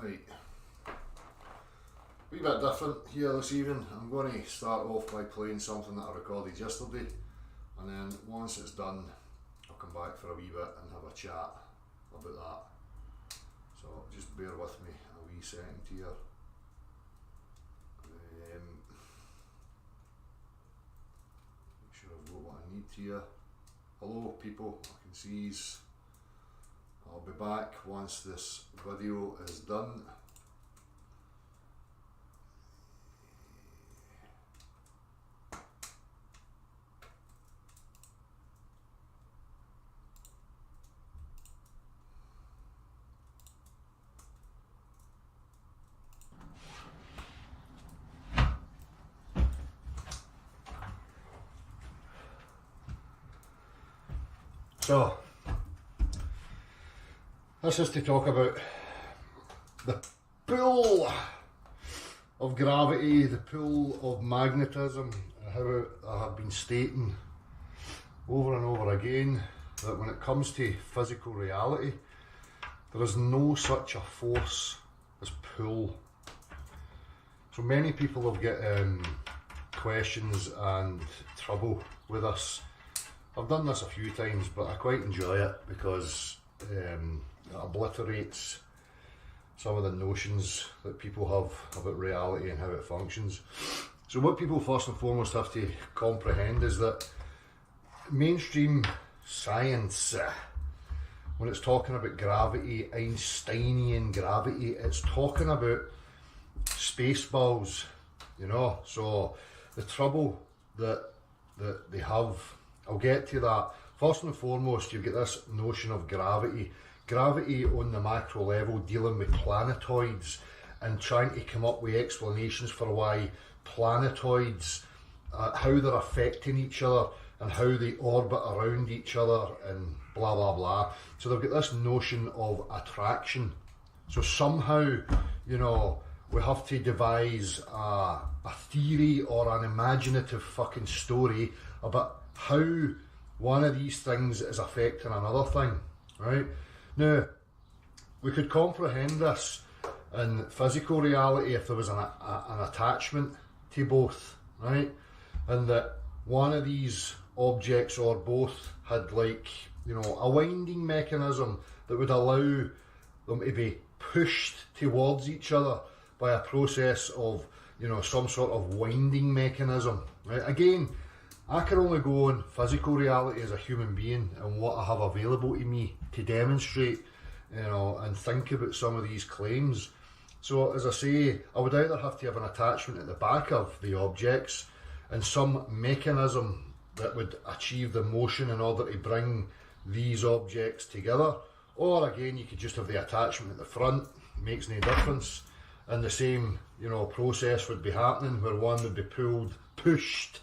Right, a wee bit different here this evening. I'm going to start off by playing something that I recorded yesterday, and then once it's done I'll come back for a wee bit and have a chat about that. So just bear with me a wee second here. Make sure I've got what I need here. Hello people, I can see yous. I'll be back once this video is done. So, this is to talk about the pull of gravity, the pull of magnetism, and how I have been stating over and over again that when it comes to physical reality, there is no such a force as pull. So many people have got questions and trouble with this. I've done this a few times, but I quite enjoy it because it obliterates some of the notions that people have about reality and how it functions. So what people first and foremost have to comprehend is that mainstream science, when it's talking about gravity, Einsteinian gravity, it's talking about space balls, you know. So the trouble that they have, I'll get to that. First and foremost, you've got this notion of gravity. Gravity on the macro level, dealing with planetoids and trying to come up with explanations for why planetoids, how they're affecting each other and how they orbit around each other and blah blah blah. So they've got this notion of attraction. So somehow, you know, we have to devise a theory or an imaginative fucking story about how one of these things is affecting another thing, right? Now, we could comprehend this in physical reality if there was an attachment to both, right? And that one of these objects or both had, like, you know, a winding mechanism that would allow them to be pushed towards each other by a process of, you know, some sort of winding mechanism, right? Again, I can only go on physical reality as a human being and what I have available to me to demonstrate, you know, and think about some of these claims. So as I say, I would either have to have an attachment at the back of the objects and some mechanism that would achieve the motion in order to bring these objects together, or again, you could just have the attachment at the front, makes no difference, and the same, you know, process would be happening where one would be pushed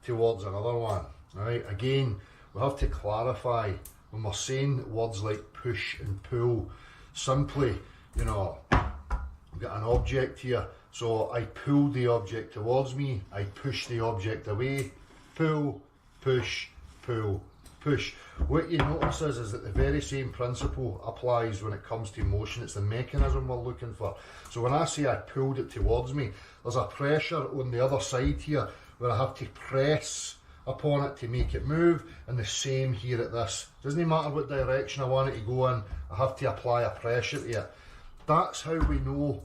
towards another one, right? Again, we have to clarify when we're saying words like push and pull, simply, you know, we've got an object here, so I pull the object towards me, I push the object away, pull, push, pull, push. What you notice is that the very same principle applies when it comes to motion. It's the mechanism we're looking for. So when I say I pulled it towards me, there's a pressure on the other side here where I have to press upon it to make it move, and the same here at this. Doesn't matter what direction I want it to go in, I have to apply a pressure to it. That's how we know,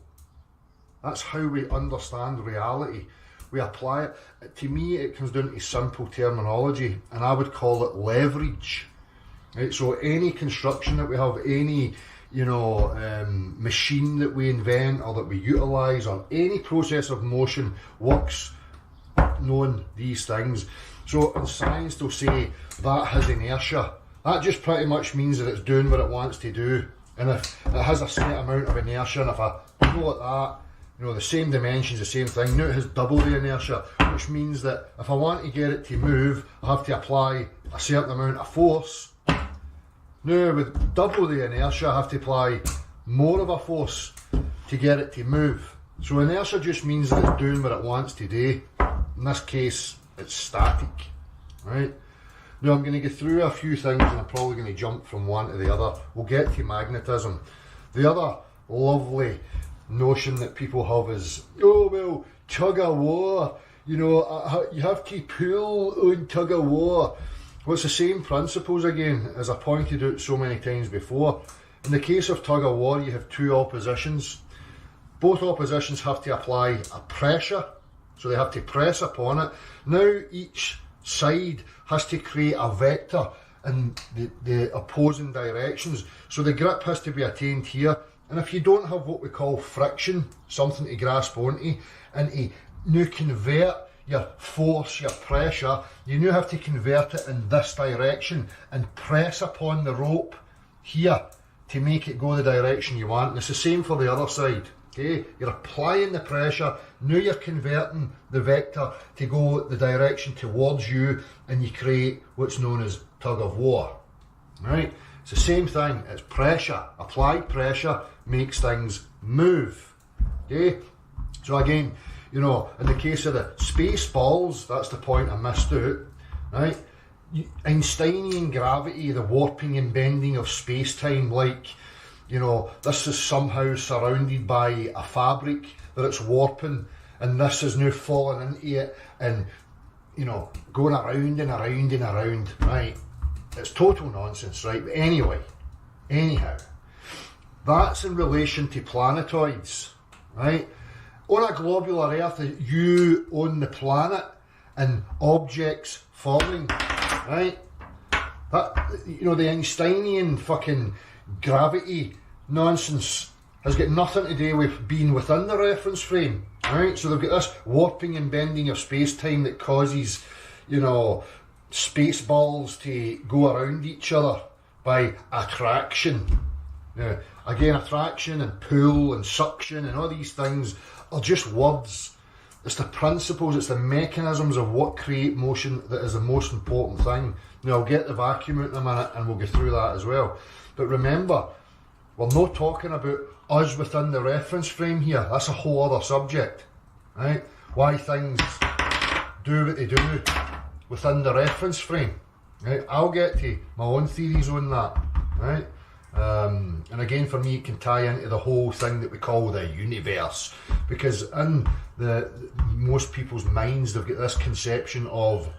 that's how we understand reality. We apply it. To me, it comes down to simple terminology, and I would call it leverage. Right? So any construction that we have, any, you know, machine that we invent or that we utilise, or any process of motion works knowing these things. So in science they'll say that has inertia. That just pretty much means that it's doing what it wants to do, and if it has a set amount of inertia, and if I go at that, you know, the same dimensions, the same thing, now it has double the inertia, which means that if I want to get it to move, I have to apply a certain amount of force. Now with double the inertia, I have to apply more of a force to get it to move. So inertia just means that it's doing what it wants to do. In this case, it's static, right? Now I'm going to go through a few things and I'm probably going to jump from one to the other. We'll get to magnetism. The other lovely notion that people have is, oh well, tug of war, you know, you have to pull on tug of war. Well, it's the same principles again, as I pointed out so many times before. In the case of tug of war, you have two oppositions. Both oppositions have to apply a pressure, so they have to press upon it. Now each side has to create a vector in the opposing directions. So the grip has to be attained here. And if you don't have what we call friction, something to grasp onto, and to now convert your force, your pressure, you now have to convert it in this direction and press upon the rope here to make it go the direction you want. And it's the same for the other side. Okay, you're applying the pressure, now you're converting the vector to go the direction towards you, and you create what's known as tug of war. Right? It's the same thing, it's pressure. Applied pressure makes things move. Okay? So again, you know, in the case of the space balls, that's the point I missed out, right? Einsteinian gravity, the warping and bending of space-time, like, you know, this is somehow surrounded by a fabric that it's warping, and this is now falling into it and, you know, going around and around and around, right? It's total nonsense, right? But anyway, anyhow, that's in relation to planetoids, right? On a globular Earth, you own the planet and objects falling, right? That, you know, the Einsteinian fucking gravity nonsense has got nothing to do with being within the reference frame, right? So they've got this warping and bending of space-time that causes, you know, space balls to go around each other by attraction. Now, again, attraction and pull and suction and all these things are just words. It's the principles, it's the mechanisms of what create motion that is the most important thing. Now, I'll get the vacuum out in a minute and we'll go through that as well. But remember, we're not talking about us within the reference frame here. That's a whole other subject, right? Why things do what they do within the reference frame, right? I'll get to my own theories on that, right? And again, for me, it can tie into the whole thing that we call the universe, because in the most people's minds, they've got this conception of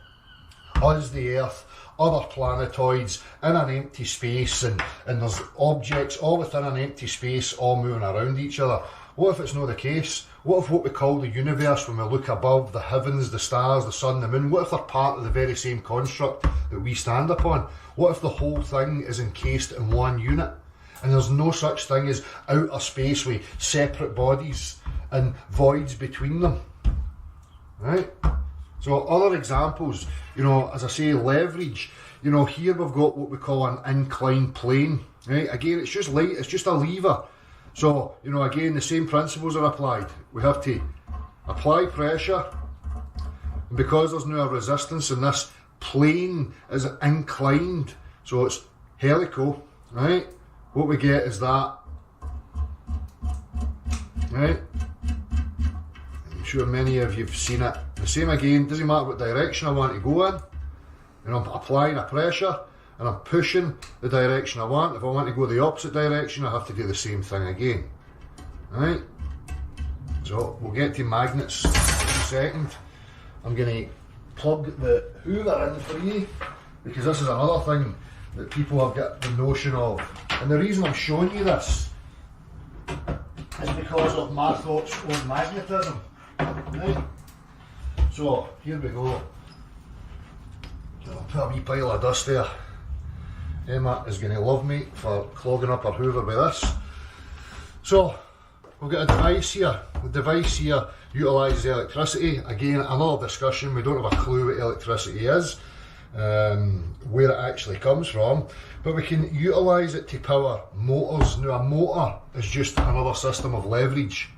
us, the Earth, other planetoids in an empty space, and there's objects all within an empty space all moving around each other. What if it's not the case? What if what we call the universe, when we look above the heavens, the stars, the sun, the moon, what if they're part of the very same construct that we stand upon? What if the whole thing is encased in one unit, and there's no such thing as outer space with separate bodies and voids between them, right? So other examples, you know, as I say, leverage. You know, here we've got what we call an inclined plane, right? Again, it's just light, it's just a lever. So, you know, again, the same principles are applied. We have to apply pressure, and because there's now a resistance and this plane is inclined, so it's helical, right? What we get is that, right? I'm sure many of you have seen it. The same again, doesn't matter what direction I want to go in, and I'm applying a pressure and I'm pushing the direction I want. If I want to go the opposite direction, I have to do the same thing again, right? So we'll get to magnets in a second. I'm going to plug the Hoover in for you, because this is another thing that people have got the notion of. And the reason I'm showing you this is because of my thoughts on magnetism, right? So here we go. I'll put a wee pile of dust there. Emma is going to love me for clogging up her Hoover with this. So we've got a device here. The device here utilises electricity. Again, another discussion. We don't have a clue what electricity is, where it actually comes from, but we can utilise it to power motors. Now, a motor is just another system of leverage.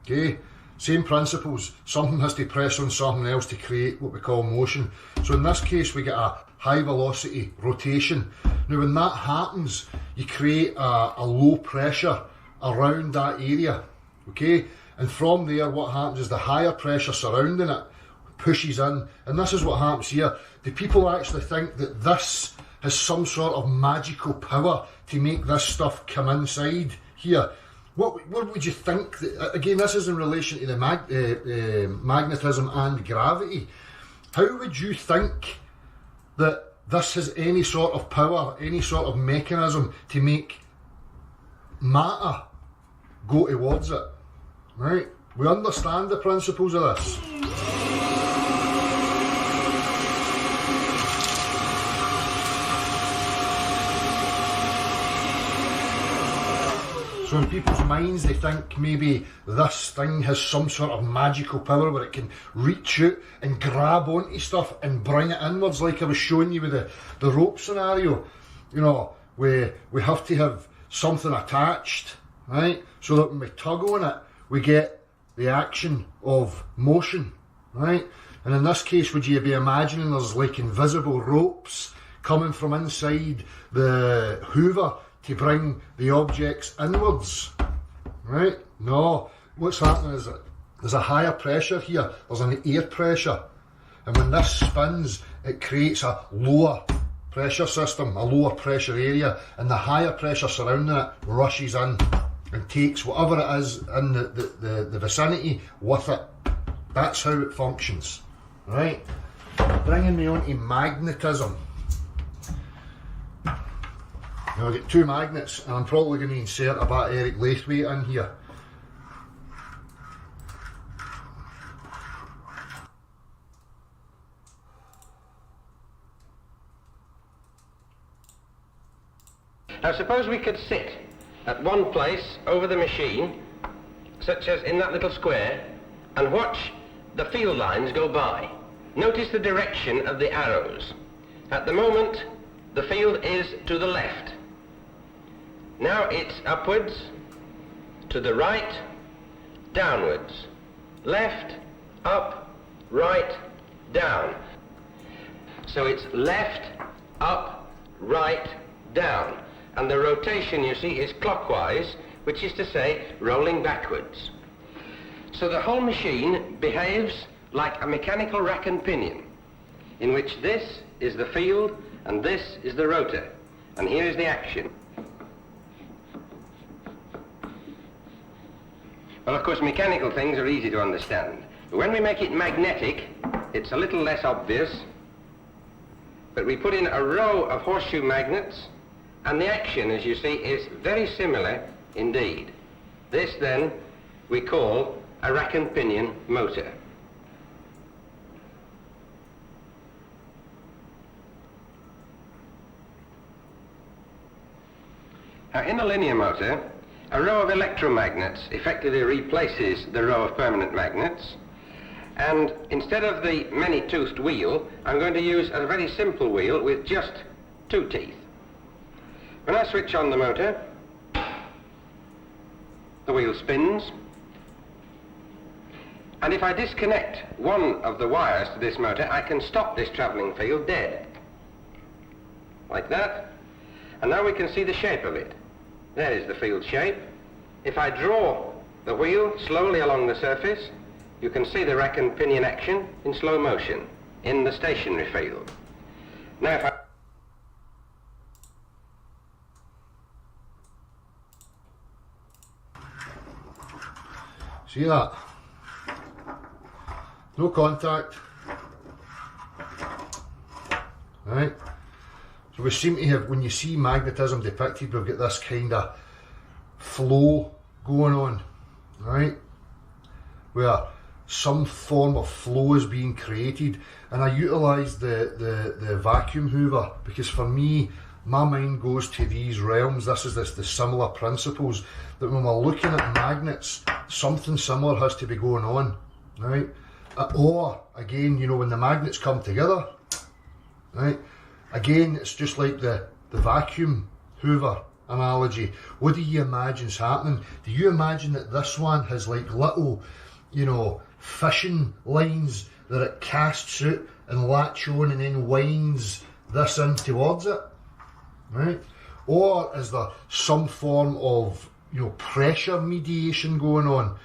Okay, same principles. Something has to press on something else to create what we call motion. So in this case, we get a high velocity rotation. Now, when that happens, you create a low pressure around that area. Okay, and from there, what happens is the higher pressure surrounding it pushes in, and this is what happens here. Do people actually think that this has some sort of magical power to make this stuff come inside here? What would you think, again this is in relation to the magnetism and gravity, how would you think that this has any sort of power, any sort of mechanism to make matter go towards it, right? We understand the principles of this. So in people's minds they think maybe this thing has some sort of magical power where it can reach out and grab onto stuff and bring it inwards, like I was showing you with the rope scenario. You know, we have to have something attached, right? So that when we tug on it, we get the action of motion, right? And in this case, would you be imagining there's like invisible ropes coming from inside the hoover to bring the objects inwards, right? No, what's happening is that there's a higher pressure here, there's an air pressure, and when this spins it creates a lower pressure system, a lower pressure area, and the higher pressure surrounding it rushes in and takes whatever it is in the vicinity with it. That's how it functions, right? Bringing me on to magnetism. Now I've got two magnets and I'm probably going to insert a bateric lathe in here. Now suppose we could sit at one place over the machine, such as in that little square, and watch the field lines go by. Notice the direction of the arrows. At the moment the field is to the left. Now it's upwards, to the right, downwards, left, up, right, down. So it's left, up, right, down. And the rotation, you see, is clockwise, which is to say rolling backwards. So the whole machine behaves like a mechanical rack and pinion, in which this is the field and this is the rotor. And here is the action. Well, of course, mechanical things are easy to understand. But when we make it magnetic, it's a little less obvious. But we put in a row of horseshoe magnets, and the action, as you see, is very similar indeed. This, then, we call a rack and pinion motor. Now, in a linear motor, a row of electromagnets effectively replaces the row of permanent magnets, and instead of the many-toothed wheel, I'm going to use a very simple wheel with just two teeth. When I switch on the motor, the wheel spins, and if I disconnect one of the wires to this motor, I can stop this travelling field dead, like that, and now we can see the shape of it. There is the field shape. If I draw the wheel slowly along the surface, you can see the rack and pinion action in slow motion in the stationary field. Now if I... See that? No contact. Right? So we seem to have, when you see magnetism depicted, we've got this kind of flow going on, right? Where some form of flow is being created, and I utilise the vacuum hoover because for me, my mind goes to these realms. This is the similar principles that when we're looking at magnets, something similar has to be going on, right? Or again, you know, when the magnets come together, right? Again, it's just like the vacuum hoover analogy. What do you imagine's happening? Do you imagine that this one has like little, you know, fishing lines that it casts out and latch on and then winds this in towards it, right? Or is there some form of, you know, pressure mediation going on?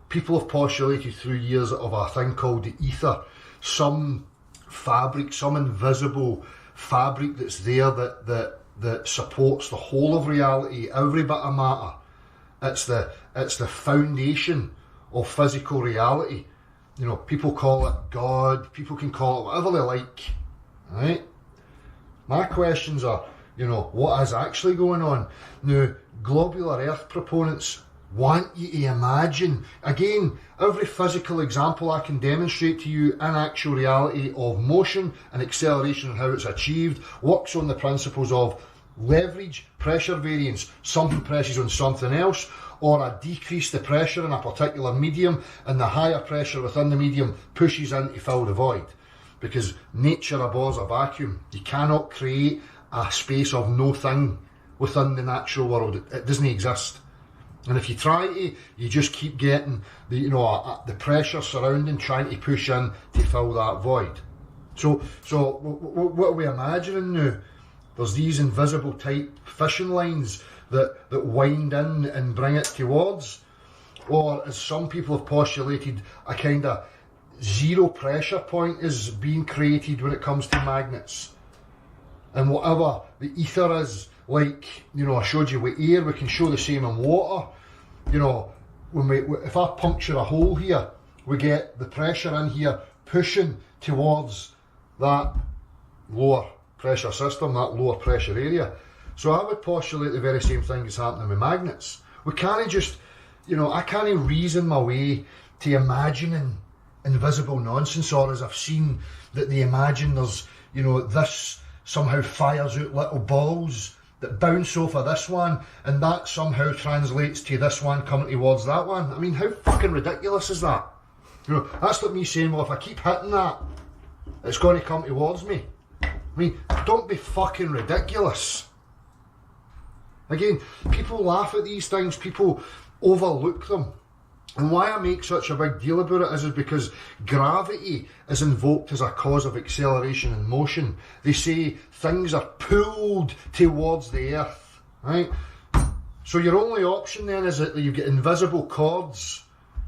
People have postulated through years of a thing called the ether, some fabric, some invisible fabric that's there that supports the whole of reality, every bit of matter, It's the foundation of physical reality. You know, people call it God, people can call it whatever they like, right? My questions are, you know, what is actually going on? Now, globular earth proponents want you to imagine, again, every physical example I can demonstrate to you in actual reality of motion and acceleration and how it's achieved works on the principles of leverage, pressure variance, something presses on something else, or I decrease the pressure in a particular medium and the higher pressure within the medium pushes in to fill the void. Because nature abhors a vacuum. You cannot create a space of no thing within the natural world. It doesn't exist. And if you try to, you just keep getting the, you know, the pressure surrounding trying to push in to fill that void. So what are we imagining now? There's these invisible type fishing lines that wind in and bring it towards, or as some people have postulated, a kind of zero pressure point is being created when it comes to magnets. And whatever the ether is, like, you know, I showed you with air, we can show the same in water. You know, if I puncture a hole here, we get the pressure in here pushing towards that lower pressure system, that lower pressure area. So I would postulate the very same thing is happening with magnets. We can't just, you know, I can't reason my way to imagining invisible nonsense, or as I've seen that they imagine there's, you know, this somehow fires out little balls that bounce off of this one and that somehow translates to this one coming towards that one. I mean, how fucking ridiculous is that? You know, that's like me saying, well, if I keep hitting that, it's going to come towards me. I mean, don't be fucking ridiculous. Again, people laugh at these things, people overlook them. And why I make such a big deal about it is because gravity is invoked as a cause of acceleration and motion. They say things are pulled towards the earth, right? So your only option then is that you get invisible cords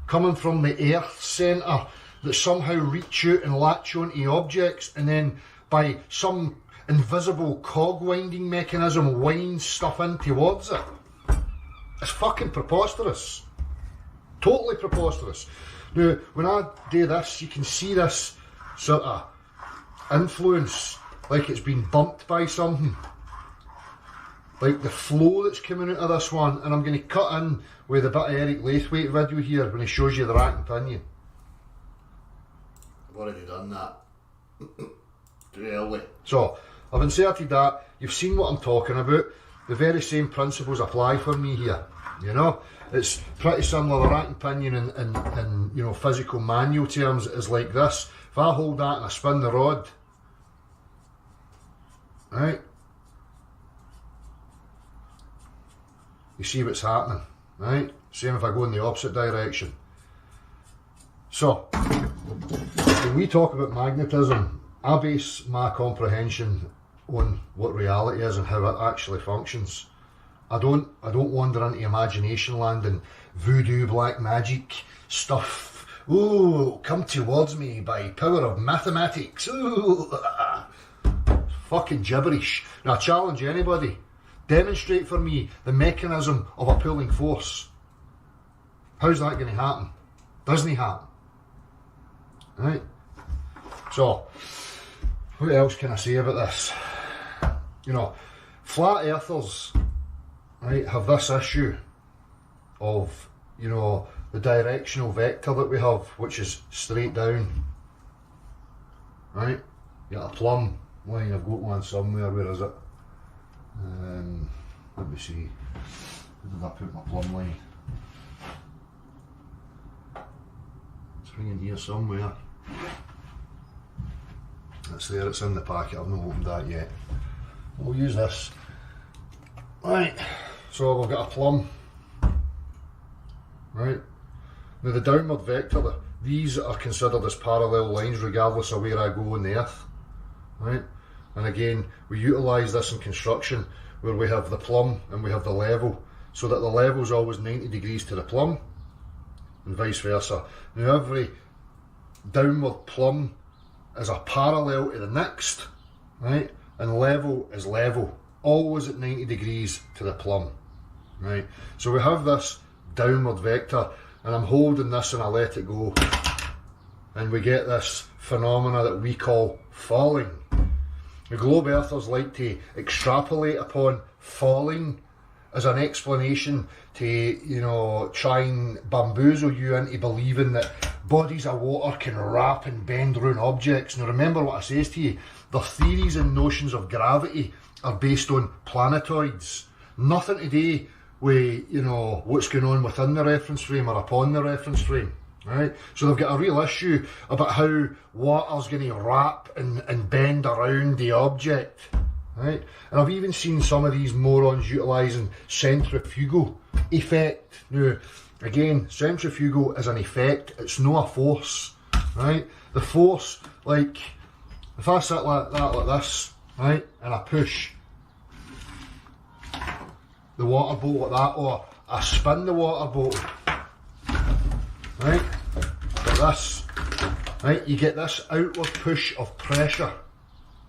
coming from the earth centre that somehow reach out and latch onto objects, and then by some invisible cog winding mechanism winds stuff in towards it. It's fucking preposterous. Totally preposterous. Now, when I do this, you can see this sort of influence, like it's been bumped by something. Like the flow that's coming out of this one, and I'm going to cut in with a bit of Eric Laithwaite video here when he shows you the rack and pinion. I've already done that. Too early. So, I've inserted that. You've seen what I'm talking about. The very same principles apply for me here, you know. It's pretty similar. The rack and pinion in you know, physical manual terms is like this. If I hold that and I spin the rod, right, you see what's happening, right? Same if I go in the opposite direction. So, when we talk about magnetism, I base my comprehension on what reality is and how it actually functions. I don't wander into imagination land and voodoo black magic stuff. Ooh, come towards me by power of mathematics. Ooh, fucking gibberish. Now I challenge anybody, demonstrate for me the mechanism of a pulling force. How's that going to happen? Doesn't happen. Right? So, what else can I say about this? You know, flat earthers, right, have this issue of, you know, the directional vector that we have, which is straight down, right? You got a plumb line, I've got one somewhere, where is it? Let me see, where did I put my plumb line? It's hanging here somewhere. It's there, it's in the packet, I've not opened that yet. We'll use this. Right, so we've got a plumb. Right, now the downward vector, these are considered as parallel lines regardless of where I go on the earth. Right, and again, we utilise this in construction where we have the plumb and we have the level, so that the level is always 90 degrees to the plumb and vice versa. Now every downward plumb is a parallel to the next, right? And level is level, always at 90 degrees to the plumb, right? So we have this downward vector, and I'm holding this and I let it go, and we get this phenomena that we call falling. The globe earthers like to extrapolate upon falling as an explanation to, you know, try and bamboozle you into believing that bodies of water can wrap and bend around objects. Now remember what I says to you, their theories and notions of gravity are based on planetoids. Nothing to do with, you know, what's going on within the reference frame or upon the reference frame. Right? So they've got a real issue about how water's going to wrap and bend around the object. Right? And I've even seen some of these morons utilising centrifugal effect. Now, again, centrifugal is an effect, it's not a force. Right? The force, like, if I sit like that, like this, right, and I push the water bottle like that, or I spin the water bottle, right, like this, right, you get this outward push of pressure,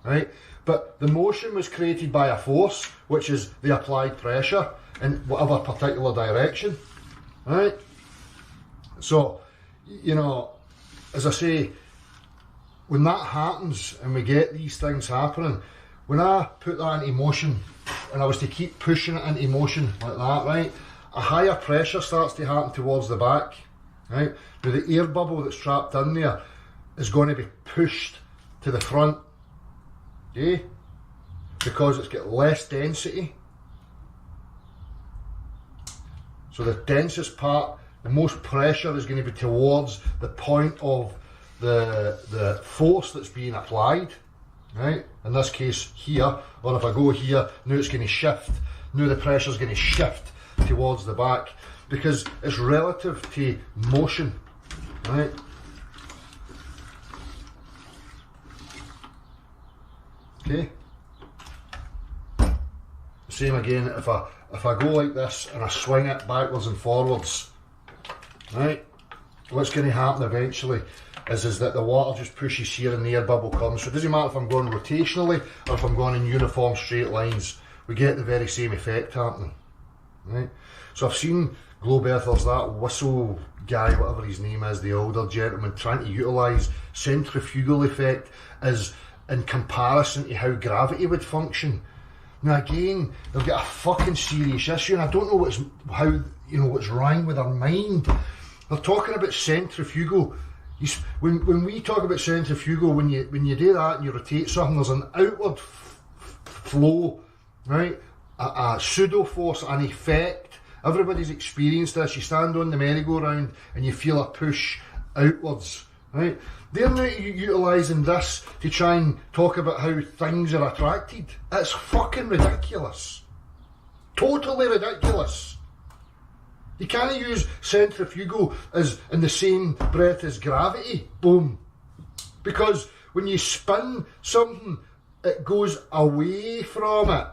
right, but the motion was created by a force, which is the applied pressure in whatever particular direction, right. So, you know, as I say, when that happens and we get these things happening, when I put that into motion and I was to keep pushing it into motion like that, right, a higher pressure starts to happen towards the back, right. Now the air bubble that's trapped in there is going to be pushed to the front, okay, because it's got less density. So the densest part, the most pressure is going to be towards the point of the force that's being applied, right? In this case here, or if I go here, now it's going to shift. Now the pressure is going to shift towards the back because it's relative to motion, right? Okay. Same again, if I go like this and I swing it backwards and forwards, right? What's going to happen eventually is that the water just pushes here and the air bubble comes. So it doesn't matter if I'm going rotationally or if I'm going in uniform straight lines, we get the very same effect happening, right? So I've seen globe earthers, that whistle guy, whatever his name is, the older gentleman, trying to utilise centrifugal effect as in comparison to how gravity would function. Now again, they've got a fucking serious issue, and I don't know what's wrong with their mind. They're talking about centrifugal. When we talk about centrifugal, when you do that and you rotate something, there's an outward flow, right? A pseudo force, an effect. Everybody's experienced this. You stand on the merry-go-round and you feel a push outwards, right? They're not utilising this to try and talk about how things are attracted. It's fucking ridiculous. Totally ridiculous. You can't use centrifugal as in the same breath as gravity. Boom. Because when you spin something, it goes away from it.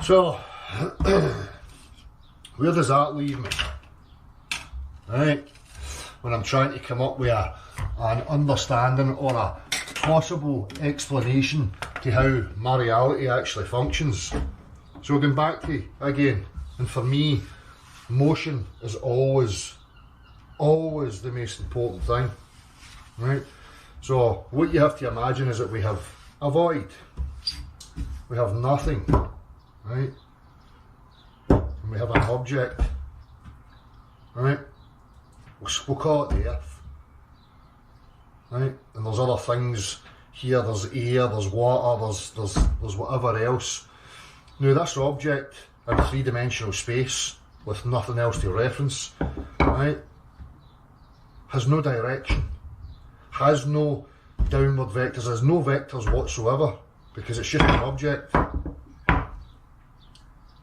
So, where does that leave me? Right? When I'm trying to come up with an understanding or a possible explanation to how my reality actually functions. So going back to, again, and for me, motion is always the most important thing, right? So what you have to imagine is that we have a void, we have nothing, right? And we have an object, right? We'll call it the earth. Right, and there's other things here. There's air, there's water, there's whatever else. Now this object in three-dimensional space with nothing else to reference, right, has no direction, has no downward vectors, has no vectors whatsoever because it's just an object.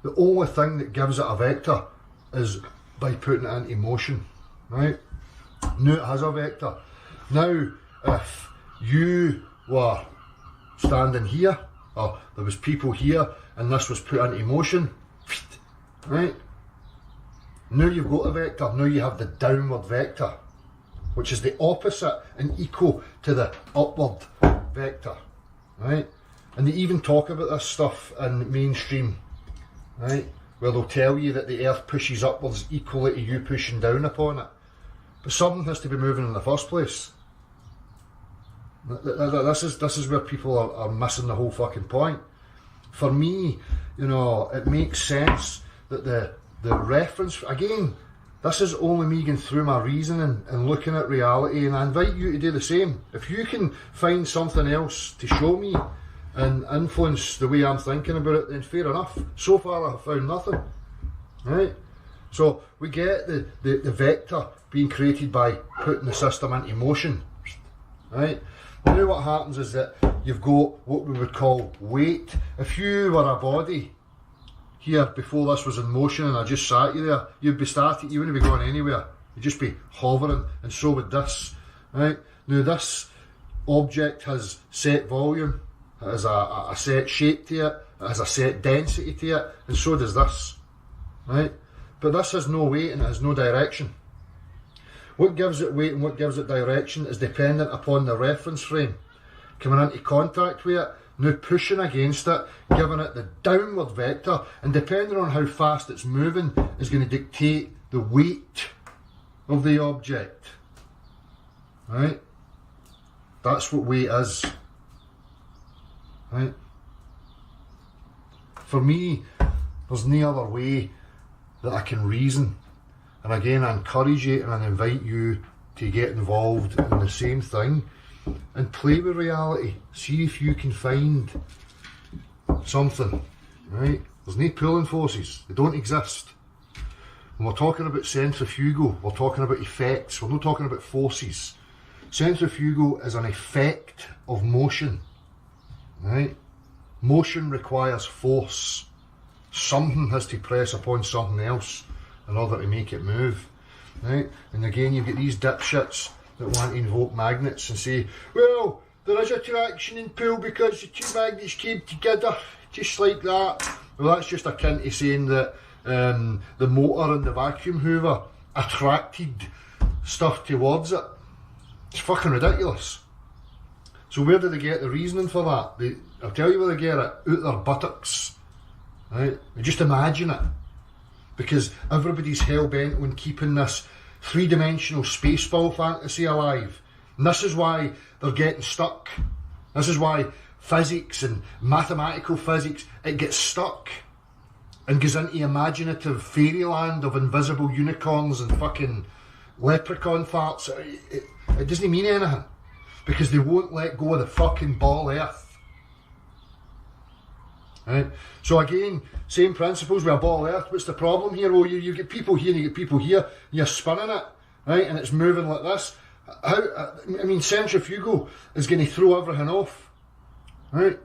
The only thing that gives it a vector is by putting it into motion, right? Now it has a vector. Now, if you were standing here, or there was people here, and this was put into motion, right? Now you've got a vector, now you have the downward vector, which is the opposite and equal to the upward vector, right? And they even talk about this stuff in mainstream, right? Where they'll tell you that the earth pushes upwards equally to you pushing down upon it. But something has to be moving in the first place. This is where people are missing the whole fucking point. For me, you know, it makes sense that the reference, again, this is only me going through my reasoning and looking at reality, and I invite you to do the same. If you can find something else to show me and influence the way I'm thinking about it, then fair enough. So far I've found nothing, right? So we get the vector being created by putting the system into motion, right? Well, now what happens is that you've got what we would call weight. If you were a body here before this was in motion and I just sat you there, you'd be static, you wouldn't be going anywhere. You'd just be hovering, and so would this, right? Now this object has set volume, it has a set shape to it, it has a set density to it, and so does this, right? But this has no weight and it has no direction. What gives it weight and what gives it direction is dependent upon the reference frame. Coming into contact with it, now pushing against it, giving it the downward vector, and depending on how fast it's moving is going to dictate the weight of the object. Right? That's what weight is. Right? For me, there's no other way that I can reason. And again, I encourage you and I invite you to get involved in the same thing and play with reality. See if you can find something, right? There's no pulling forces, they don't exist. When we're talking about centrifugal, we're talking about effects, we're not talking about forces. Centrifugal is an effect of motion, right? Motion requires force. Something has to press upon something else in order to make it move, right? And again, you've got these dipshits that want to invoke magnets and say, well, there is attraction in pull because the two magnets came together, just like that. Well, that's just akin to saying that the motor and the vacuum hoover attracted stuff towards it. It's fucking ridiculous. So where do they get the reasoning for that? I'll tell you where they get it, out their buttocks, right? Just imagine it. Because everybody's hell-bent on keeping this three-dimensional spaceball fantasy alive. And this is why they're getting stuck. This is why physics and mathematical physics, it gets stuck and goes into imaginative fairyland of invisible unicorns and fucking leprechaun farts. It doesn't mean anything. Because they won't let go of the fucking ball earth. Right? So again, same principles with a ball earth. What's the problem here? Well, you get people here and you get people here, and you're spinning it, right? And it's moving like this. I mean, centrifugal is going to throw everything off, right?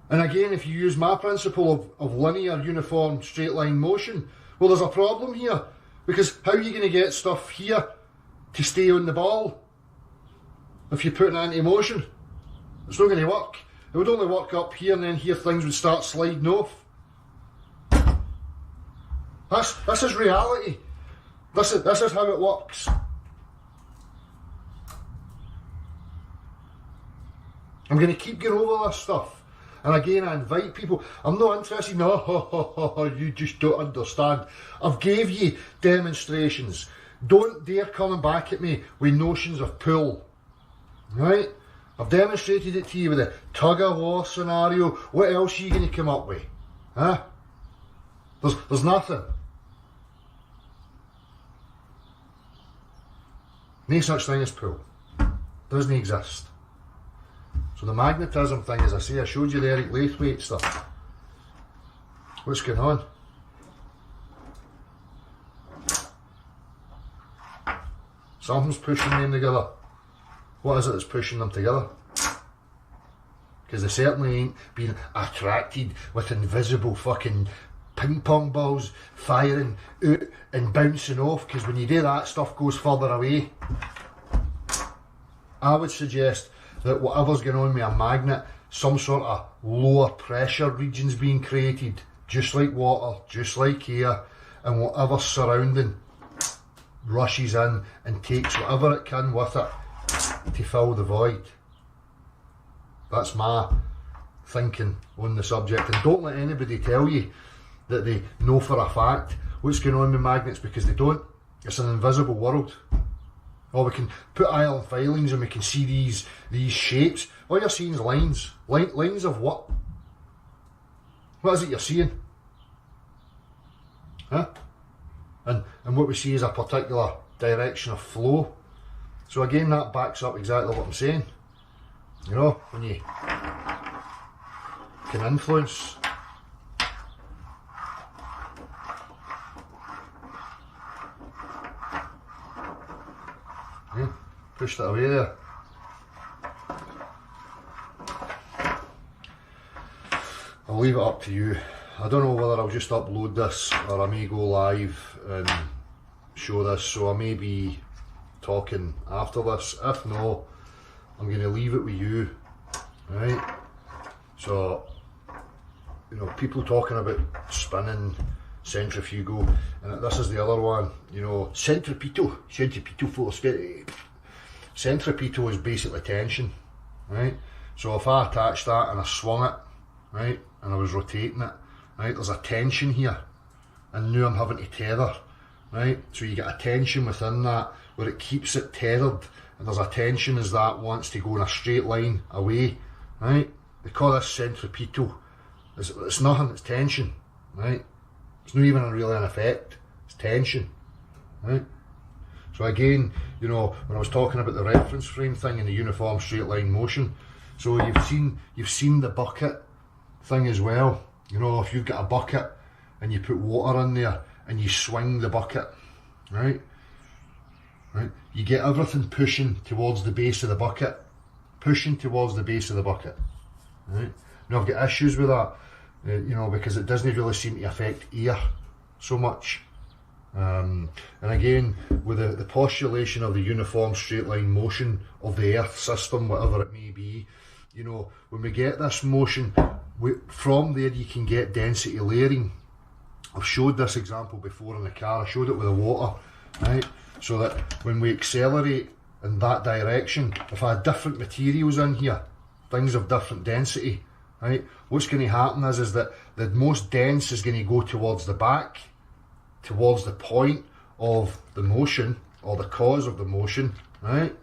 And again, if you use my principle of linear, uniform, straight line motion, well, there's a problem here. Because how are you going to get stuff here to stay on the ball if you're putting it into motion? It's not going to work. It would only work up here, and then here things would start sliding off. This is reality. This is how it works. I'm going to keep going over this stuff. And again, I invite people. I'm not interested. No, you just don't understand. I've gave you demonstrations. Don't dare coming back at me with notions of pull. Right? I've demonstrated it to you with a tug-of-war scenario. What else are you going to come up with? Huh? There's nothing. No such thing as pull. Doesn't exist. So the magnetism thing, as I say, I showed you the Eric Laithwaite stuff. What's going on? Something's pushing them together. What is it that's pushing them together? Because they certainly ain't being attracted with invisible fucking ping pong balls firing out and bouncing off, because when you do that, stuff goes further away. I would suggest that whatever's going on with a magnet, some sort of lower pressure regions being created, just like water, just like air, and whatever's surrounding rushes in and takes whatever it can with it to fill the void. That's my thinking on the subject, and don't let anybody tell you that they know for a fact what's going on with magnets, because they don't. It's an invisible world. Or we can put iron filings and we can see these shapes. All you're seeing is lines. Lines of what? What is it you're seeing? Huh? And what we see is a particular direction of flow. So again, that backs up exactly what I'm saying. You know, when you can influence. Yeah, pushed it away there. I'll leave it up to you. I don't know whether I'll just upload this or I may go live and show this, so I may be talking after this. If no, I'm going to leave it with you, right? So, you know, people talking about spinning, centrifugal, and this is the other one, you know, centripetal force. Centripetal is basically tension, right? So if I attach that and I swung it, right, and I was rotating it, right, there's a tension here, and now I'm having to tether, right? So you get a tension within that where it keeps it tethered, and there's a tension as that wants to go in a straight line away, right? They call this centripetal. It's nothing, it's tension, right? It's not even really an effect, it's tension, right? So again, you know, when I was talking about the reference frame thing and the uniform straight line motion, so you've seen the bucket thing as well. You know, if you've got a bucket and you put water in there and you swing the bucket, right, you get everything pushing towards the base of the bucket, right? Now I've got issues with that, you know, because it doesn't really seem to affect air so much. And again, with the postulation of the uniform straight line motion of the Earth system, whatever it may be, you know, when we get this motion, from there you can get density layering. I've showed this example before in the car. I showed it with the water, right? So that when we accelerate in that direction, if I had different materials in here, things of different density, right, what's going to happen is that the most dense is going to go towards the back, towards the point of the motion or the cause of the motion, right?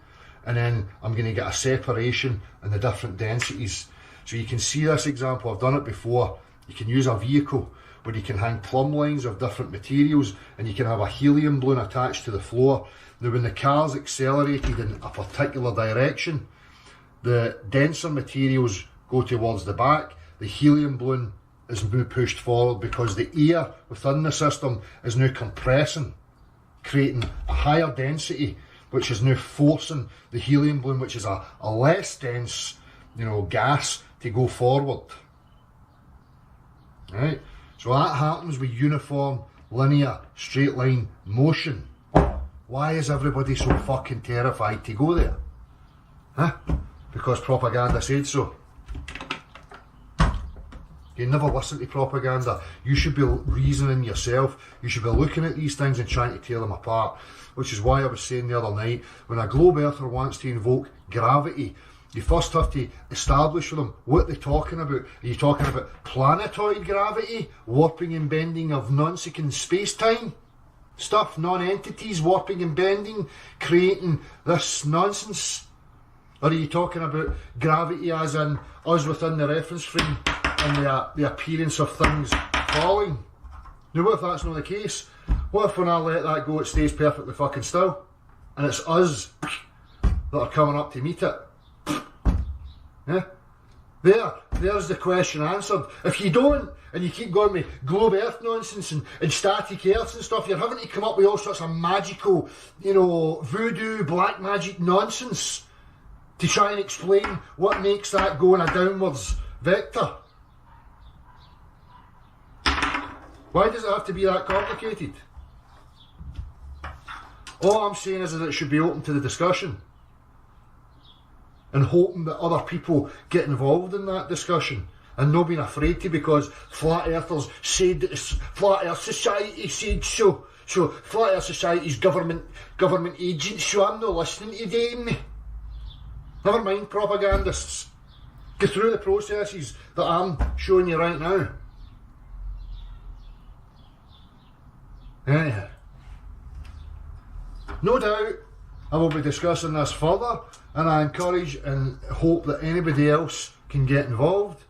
And then I'm going to get a separation in the different densities. So you can see this example, I've done it before. You can use a vehicle where you can hang plumb lines of different materials and you can have a helium balloon attached to the floor. Now when the car's accelerated in a particular direction, the denser materials go towards the back, the helium balloon is now pushed forward because the air within the system is now compressing, creating a higher density, which is now forcing the helium balloon, which is a less dense, you know, gas, to go forward. Right? So that happens with uniform, linear, straight line motion. Why is everybody so fucking terrified to go there? Huh? Because propaganda said so. You never listen to propaganda. You should be reasoning yourself. You should be looking at these things and trying to tear them apart. Which is why I was saying the other night, when a globe earther wants to invoke gravity, you first have to establish for them what they're talking about. Are you talking about planetoid gravity, warping and bending of non-sequent space-time stuff, non-entities warping and bending, creating this nonsense? Or are you talking about gravity as in us within the reference frame and the appearance of things falling? Now what if that's not the case? What if when I let that go it stays perfectly fucking still and it's us that are coming up to meet it? Yeah? There's the question answered. If you don't, and you keep going with globe earth nonsense and static earths and stuff, you're having to come up with all sorts of magical, you know, voodoo, black magic nonsense to try and explain what makes that go in a downwards vector. Why does it have to be that complicated? All I'm saying is that it should be open to the discussion and hoping that other people get involved in that discussion and not being afraid to, because flat earthers said that flat earth society said so. So flat earth society's government agents, so I'm not listening to them. Never mind propagandists. Go through the processes that I'm showing you right now. Anyhow, no doubt I will be discussing this further, and I encourage and hope that anybody else can get involved.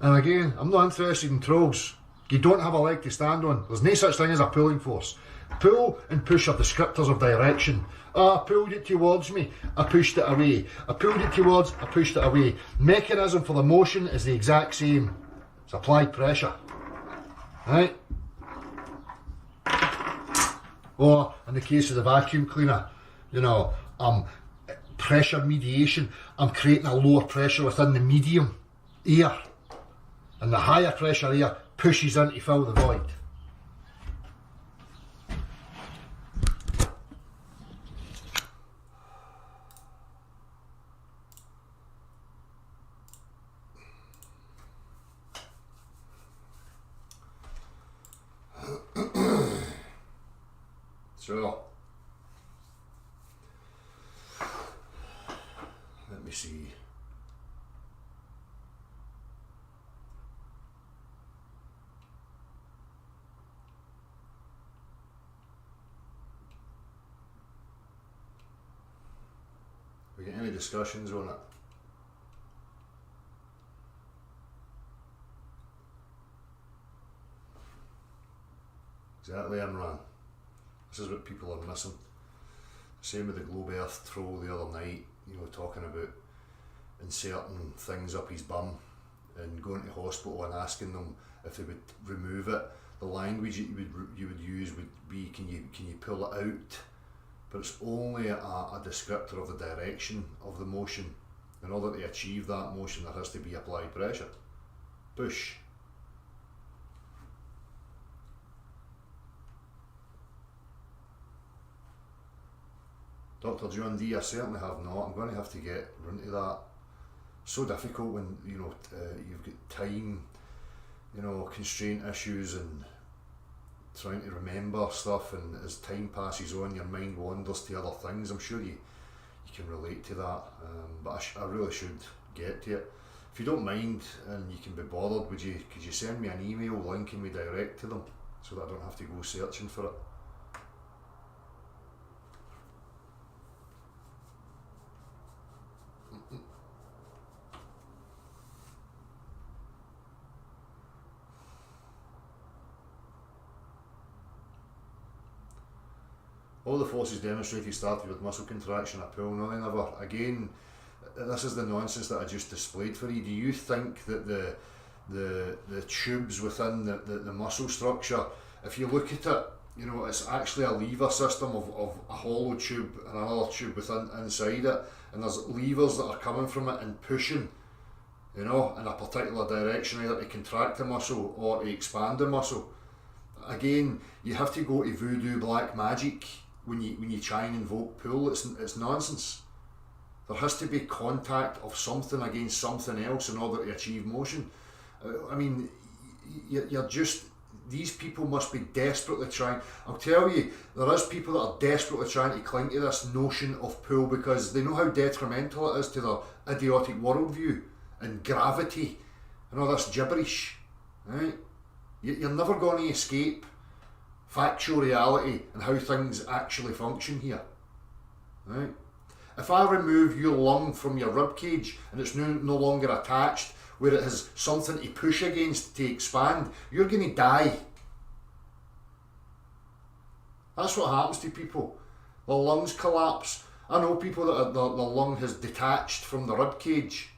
And again, I'm not interested in trolls. You don't have a leg to stand on. There's no such thing as a pulling force. Pull and push are descriptors of direction. I pulled it towards me, I pushed it away. I pulled it towards, I pushed it away. Mechanism for the motion is the exact same. It's applied pressure. Right? Or, in the case of the vacuum cleaner, you know, pressure mediation. I'm creating a lower pressure within the medium air. And the higher pressure air pushes in to fill the void. So, let me see. We get any discussions on it? Exactly, Imran. This is what people are missing. Same with the globe earth troll the other night, you know, talking about inserting things up his bum and going to hospital and asking them if they would remove it. The language that you would use would be, can you pull it out? But it's only a descriptor of the direction of the motion. In order to achieve that motion, there has to be applied pressure. Push. Dr. John D, I certainly have not. I'm going to have to get into that. So difficult when, you know, you've got time, you know, constraint issues and trying to remember stuff, and as time passes on your mind wanders to other things. I'm sure you can relate to that, but I really should get to it. If you don't mind and you can be bothered, could you send me an email linking me direct to them so that I don't have to go searching for it? All the forces demonstrated started with muscle contraction at pull. No, they never. Again, this is the nonsense that I just displayed for you. Do you think that the tubes within the muscle structure, if you look at it, you know, it's actually a lever system of a hollow tube and another tube inside it, and there's levers that are coming from it and pushing, you know, in a particular direction, either to contract the muscle or to expand the muscle. Again, you have to go to voodoo black magic when you try and invoke pull. It's nonsense. There has to be contact of something against something else in order to achieve motion. I mean, you're just, these people must be desperately trying. I'll tell you, there is people that are desperately trying to cling to this notion of pull because they know how detrimental it is to their idiotic worldview and gravity and all this gibberish, right? You're never going to escape factual reality and how things actually function here, right? If I remove your lung from your rib cage and it's no longer attached, where it has something to push against to expand, you're going to die. That's what happens to people. Their lungs collapse. I know people that their lung has detached from the rib cage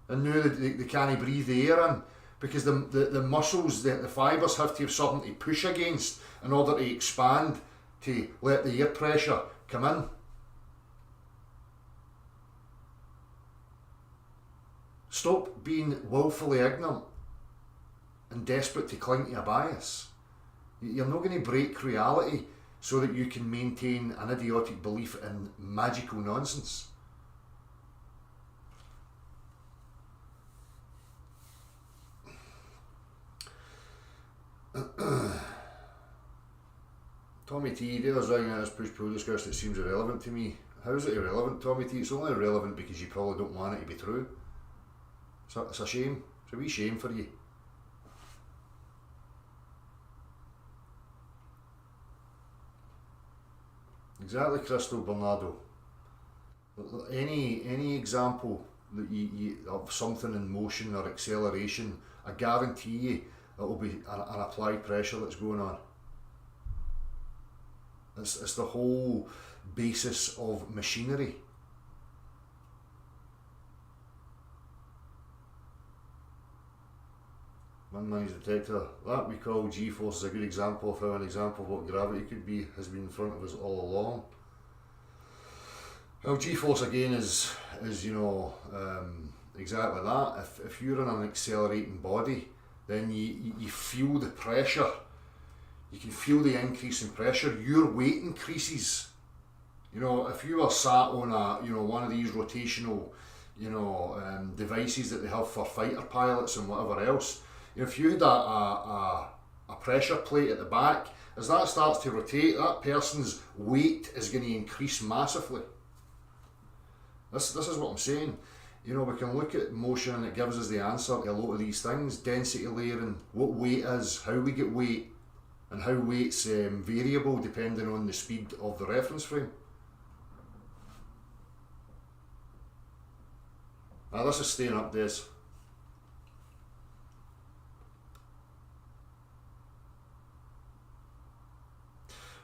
and now they can't breathe the air in, because the muscles, the fibres have to have something to push against in order to expand, to let the air pressure come in. Stop being willfully ignorant and desperate to cling to a bias. You're not going to break reality so that you can maintain an idiotic belief in magical nonsense. Tommy T, there's ringing at this push-pull discussion. It seems irrelevant to me. How is it irrelevant, Tommy T? It's only irrelevant because you probably don't want it to be true. So it's a shame. It's a wee shame for you. Exactly, Crystal Bernardo. Any example that you of something in motion or acceleration, I guarantee you it will be an applied pressure that's going on. It's the whole basis of machinery. Man's detector, that we call G-force, is a good example of how an example of what gravity could be has been in front of us all along. Well, G-force again is you know, exactly that. If you're in an accelerating body, then you feel the pressure. You can feel the increase in pressure. Your weight increases. You know, if you were sat on a, you know, one of these rotational, you know, devices that they have for fighter pilots and whatever else, if you had a pressure plate at the back, as that starts to rotate, that person's weight is going to increase massively. This is what I'm saying. You know, we can look at motion and it gives us the answer to a lot of these things. Density layering, what weight is, how we get weight, and how weight's variable depending on the speed of the reference frame. Now this is staying up, Des.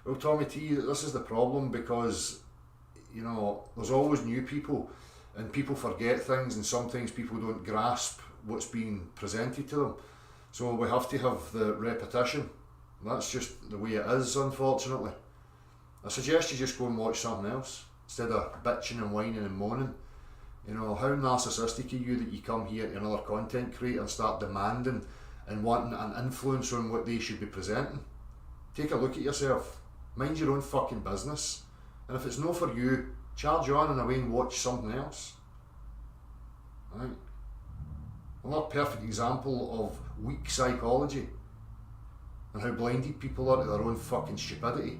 Well, Tommy T, this is the problem, because, you know, there's always new people and people forget things, and sometimes people don't grasp what's being presented to them. So we have to have the repetition. That's just the way it is, unfortunately. I suggest you just go and watch something else instead of bitching and whining and moaning. You know, how narcissistic are you that you come here to another content creator and start demanding and wanting an influence on what they should be presenting? Take a look at yourself. Mind your own fucking business. And if it's no for you, charge on and away and watch something else. Right? Another perfect example of weak psychology and how blinded people are to their own fucking stupidity.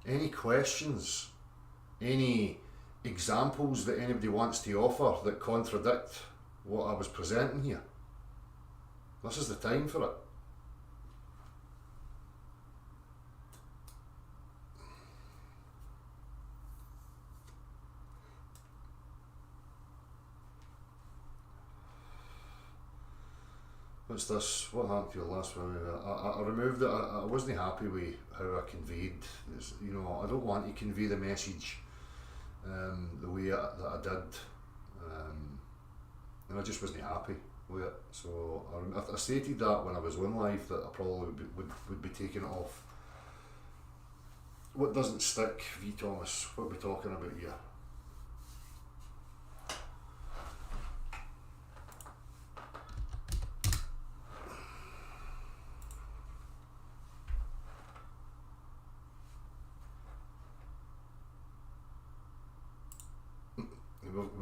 Any questions? Any examples that anybody wants to offer that contradict what I was presenting here? This is the time for it. What's this? What happened to your last one? I removed it. I wasn't happy with how I conveyed this. You know, I don't want to convey the message the way that I did, and I just wasn't happy with it. So I stated that when I was on live, that I probably would be taking it off. What doesn't stick, V Thomas? What are we talking about here?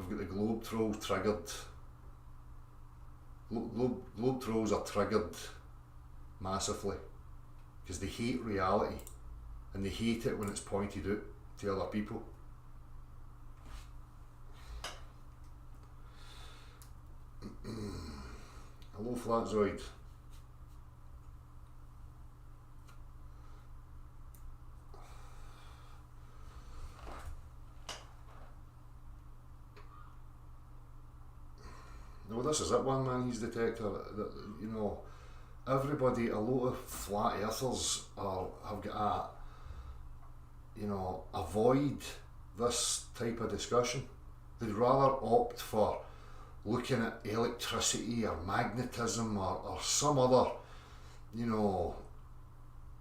We've got the globe troll triggered. Globe trolls are triggered massively because they hate reality and they hate it when it's pointed out to other people. Hello, Flatzoid. No, this is it, one man, he's detector. You know, everybody, a lot of flat earthers have got a, you know, avoid this type of discussion. They'd rather opt for looking at electricity or magnetism or some other, you know,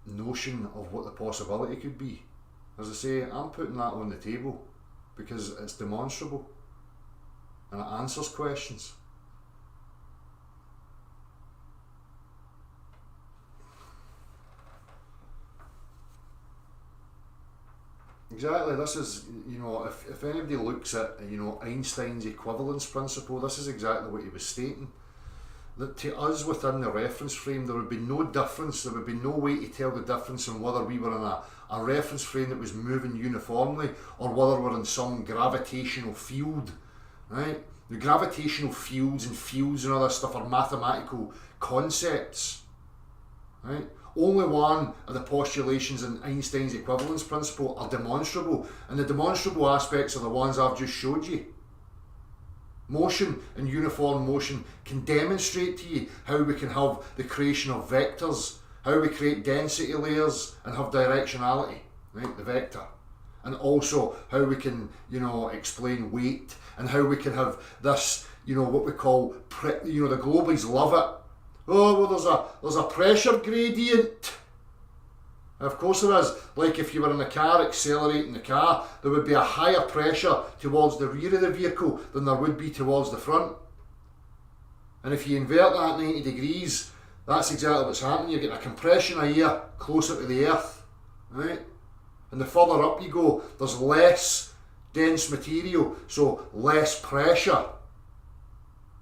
notion of what the possibility could be. As I say, I'm putting that on the table because it's demonstrable and it answers questions. Exactly. This is, you know, if anybody looks at, you know, Einstein's equivalence principle, this is exactly what he was stating. That to us within the reference frame, there would be no difference, there would be no way to tell the difference in whether we were in a reference frame that was moving uniformly or whether we're in some gravitational field, right? The gravitational fields and other stuff are mathematical concepts, right? Only one of the postulations in Einstein's equivalence principle are demonstrable, and the demonstrable aspects are the ones I've just showed you. Motion and uniform motion can demonstrate to you how we can have the creation of vectors, how we create density layers and have directionality, right, the vector. And also how we can, you know, explain weight and how we can have this, you know, what we call, you know, the globies love it. Oh, well, there's a pressure gradient. Of course there is. Like if you were in a car accelerating the car, there would be a higher pressure towards the rear of the vehicle than there would be towards the front. And if you invert that 90 degrees, that's exactly what's happening. You're getting a compression of air closer to the earth, right? And the further up you go, there's less dense material, so less pressure.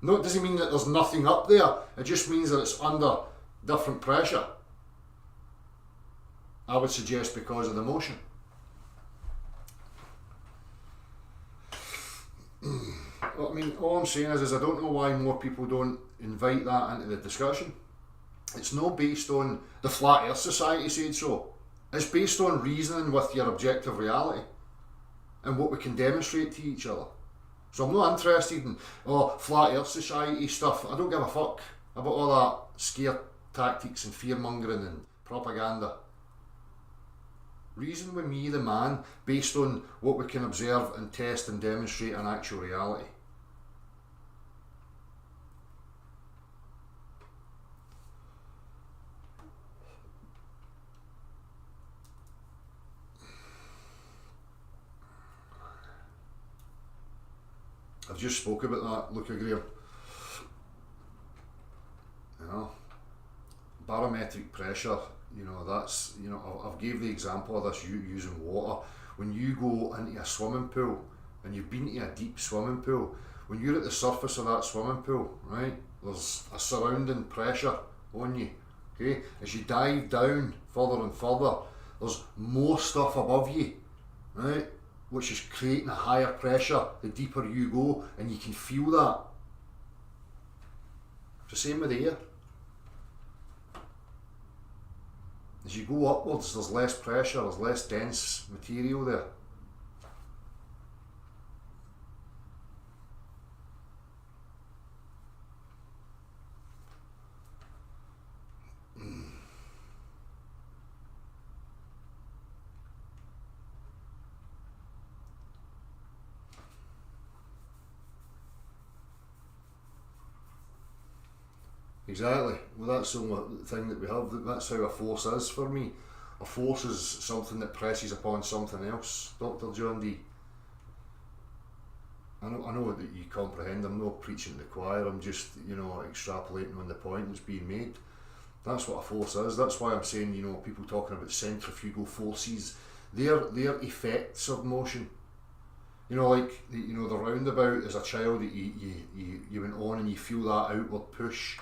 No, it doesn't mean that there's nothing up there. It just means that it's under different pressure. I would suggest because of the motion. Well, I mean, all I'm saying is I don't know why more people don't invite that into the discussion. It's not based on the Flat Earth Society said so. It's based on reasoning with your objective reality and what we can demonstrate to each other. So I'm not interested in Flat Earth Society stuff. I don't give a fuck about all that scare tactics and fear mongering and propaganda. Reason with me, the man, based on what we can observe and test and demonstrate in actual reality. I've just spoke about that, Luca Greer. You know, barometric pressure, you know, that's, you know, I've gave the example of this using water. When you go into a swimming pool, and you've been to a deep swimming pool, when you're at the surface of that swimming pool, right, there's a surrounding pressure on you, okay? As you dive down further and further, there's more stuff above you, right? Which is creating a higher pressure the deeper you go, and you can feel that. It's the same with the air. As you go upwards, there's less pressure, there's less dense material there. Exactly. Well, that's the only thing that we have. That's how a force is for me. A force is something that presses upon something else. Dr. John D. I know that you comprehend. I'm not preaching to the choir. I'm just, you know, extrapolating on the point that's being made. That's what a force is. That's why I'm saying, you know, people talking about centrifugal forces, they're effects of motion. You know, like you know, the roundabout as a child that you went on and you feel that outward push.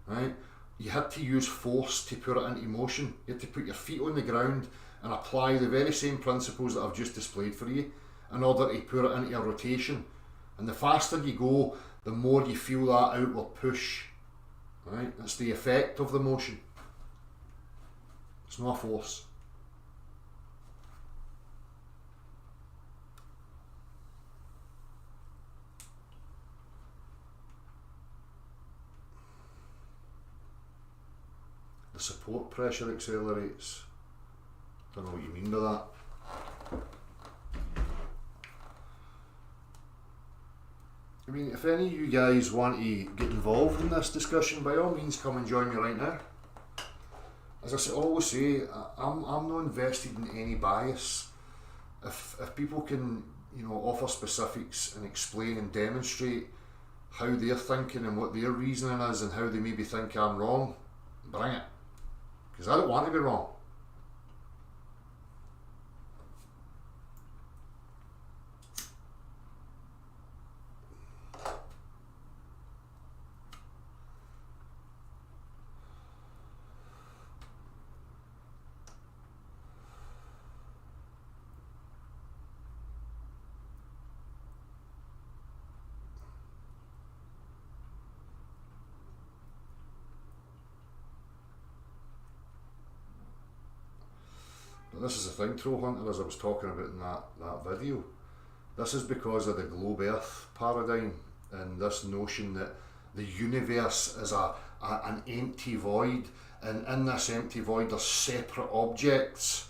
Right? You had to use force to put it into motion. You had to put your feet on the ground and apply the very same principles that I've just displayed for you in order to put it into a rotation. And the faster you go, the more you feel that outward push. Right? That's the effect of the motion. It's not a force. The support pressure accelerates. Don't know what you mean by that. I mean, if any of you guys want to get involved in this discussion, by all means come and join me right now. As I always say, I'm not invested in any bias. If people can, you know, offer specifics and explain and demonstrate how they're thinking and what their reasoning is and how they maybe think I'm wrong, bring it. Because I don't want to be wrong. this is the thing, Troll Hunter, as I was talking about in that video. This is because of the globe earth paradigm and this notion that the universe is an empty void, and in this empty void there's separate objects,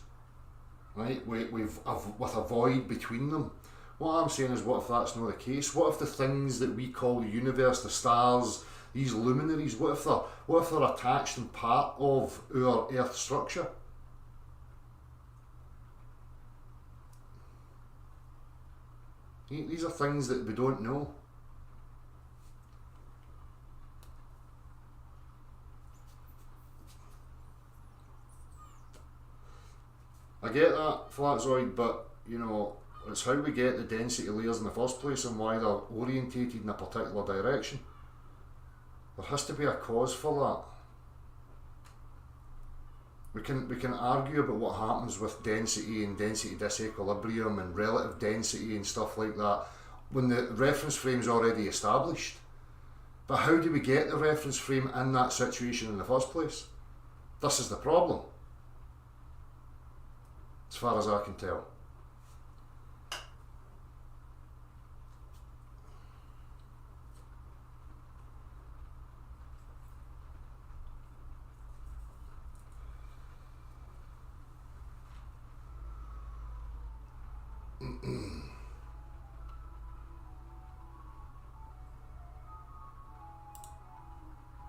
right, with a void between them. What I'm saying is, what if that's not the case? What if the things that we call the universe, the stars, these luminaries, what if they're attached and part of our earth structure? These are things that we don't know. I get that, Flatzoid, but you know, it's how we get the density layers in the first place and why they're orientated in a particular direction. There has to be a cause for that. We can argue about what happens with density and density disequilibrium and relative density and stuff like that when the reference frame is already established. But how do we get the reference frame in that situation in the first place? This is the problem, as far as I can tell.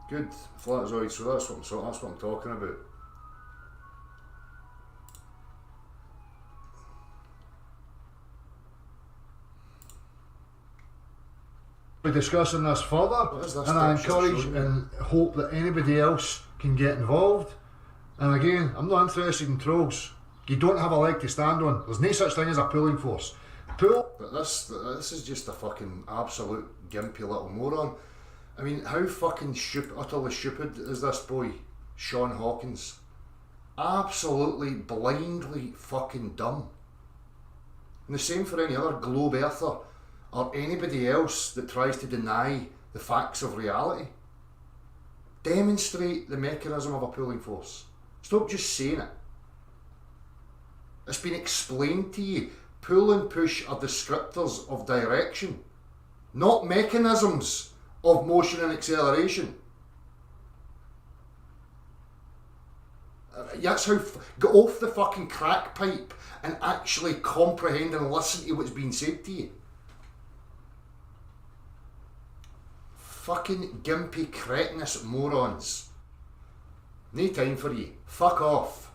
Good, Flatzoid, so that's what I'm talking about. We're discussing this further, and I encourage and hope that anybody else can get involved. And again, I'm not interested in trolls. You don't have a leg to stand on. There's no such thing as a pulling force. But this is just a fucking absolute gimpy little moron. I mean, how fucking utterly stupid is this boy, Sean Hawkins? Absolutely blindly fucking dumb. And the same for any other globe earther or anybody else that tries to deny the facts of reality. Demonstrate the mechanism of a pulling force. Stop just saying it. It's been explained to you. Pull and push are descriptors of direction, not mechanisms of motion and acceleration. That's how, get off the fucking crack pipe and actually comprehend and listen to what's being said to you. Fucking gimpy cretinous morons. No time for you. Fuck off.